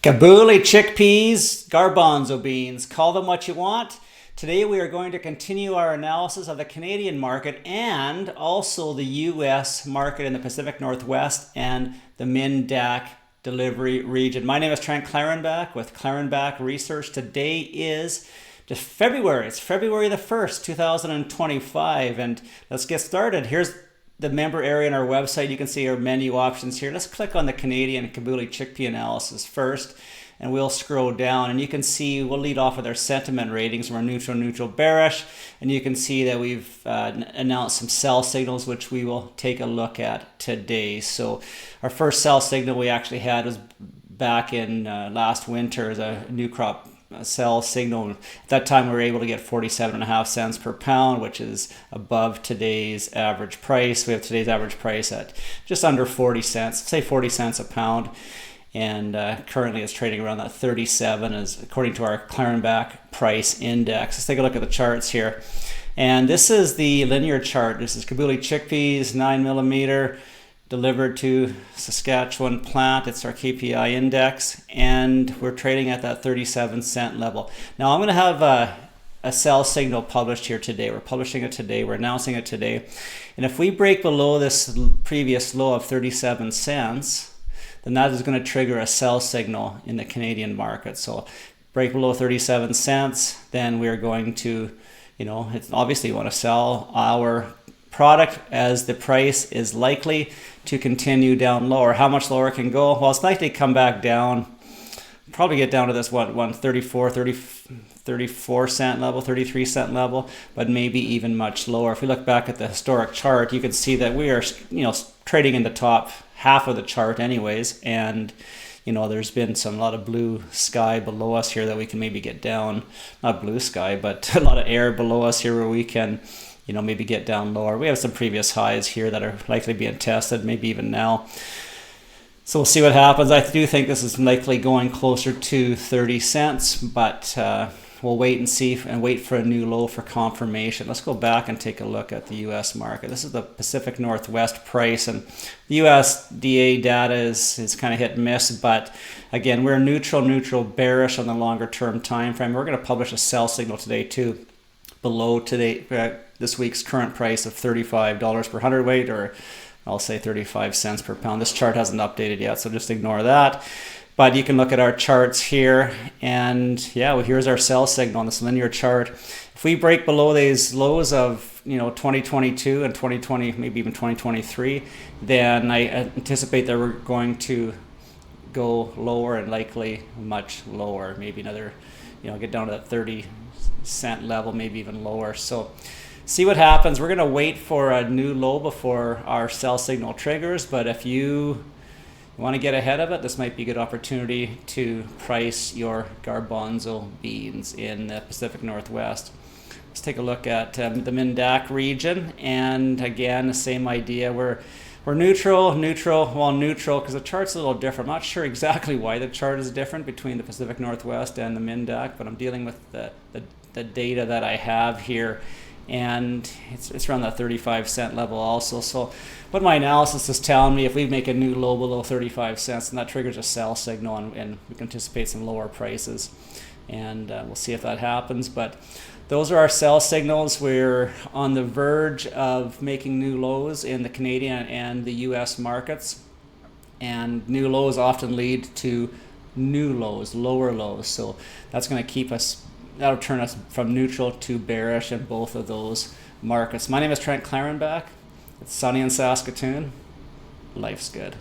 Kabuli chickpeas, garbanzo beans, call them what you want. Today we are going to continue our analysis of the Canadian market and also the US market in the Pacific Northwest and the MnDAC delivery region. My name is Trent Klarenbach with Klarenbach Research. Today is just February. It's February the 1st, 2025, and let's get started. Here's the member area on our website. You can see our menu options here. Let's click on the Canadian Kabuli chickpea analysis first, and we'll scroll down, and you can see we'll lead off with our sentiment ratings. We're neutral, bearish, and you can see that we've announced some sell signals, which we will take a look at today. So our first sell signal we actually had was back in last winter as a new crop sell signal. At that time we were able to get 47.5 cents per pound, which is above today's average price. We have today's average price at just under 40 cents, say 40 cents a pound, and currently it's trading around that 37 as according to our Klarenbach price index. Let's take a look at the charts here, and this is the linear chart. This is Kabuli chickpeas, 9mm, delivered to Saskatchewan plant. It's our KPI index, and we're trading at that 37-cent level. Now I'm going to have a sell signal published here today. We're publishing it today. We're announcing it today. And if we break below this previous low of 37 cents, then that is going to trigger a sell signal in the Canadian market. So break below 37 cents, then we're going to, it's obviously you want to sell our product as the price is likely to continue down lower. How much lower it can go? Well, it's likely to come back down, probably get down to this 34 cent level, 33 cent level, but maybe even much lower. If we look back at the historic chart, you can see that we are trading in the top half of the chart anyways, and there's been a lot of blue sky below us here that we can maybe get down, not blue sky, but a lot of air below us here where we can maybe get down lower. We have some previous highs here that are likely being tested, maybe even now. So we'll see what happens. I do think this is likely going closer to 30 cents, but we'll wait and see and wait for a new low for confirmation. Let's go back and take a look at the US market. This is the Pacific Northwest price, and the USDA data is kind of hit and miss, but again, we're neutral, bearish on the longer term time frame. We're going to publish a sell signal today too, below this week's current price of $35 per hundredweight, or I'll say 35 cents per pound. This chart hasn't updated yet, so just ignore that. But you can look at our charts here, and yeah, well, here's our sell signal on this linear chart. If we break below these lows of 2022 and 2020, maybe even 2023, then I anticipate that we're going to go lower and likely much lower, maybe another, get down to that 30 cent level, maybe even lower. So see what happens. We're going to wait for a new low before our sell signal triggers, but if you want to get ahead of it, this might be a good opportunity to price your garbanzo beans in the Pacific Northwest. Let's take a look at the MnDAC region, and again, the same idea. We're neutral because the chart's a little different. I'm not sure exactly why the chart is different between the Pacific Northwest and the MnDAC, but I'm dealing with the data that I have here, and it's around that 35 cent level also. So what my analysis is telling me, if we make a new low below 35 cents, then that triggers a sell signal, and we can anticipate some lower prices, and we'll see if that happens. But those are our sell signals. We're on the verge of making new lows in the Canadian and the US markets, and new lows often lead to new lows, lower lows. So that's going to that'll turn us from neutral to bearish in both of those markets. My name is Trent Klarenbach. It's sunny in Saskatoon. Life's good.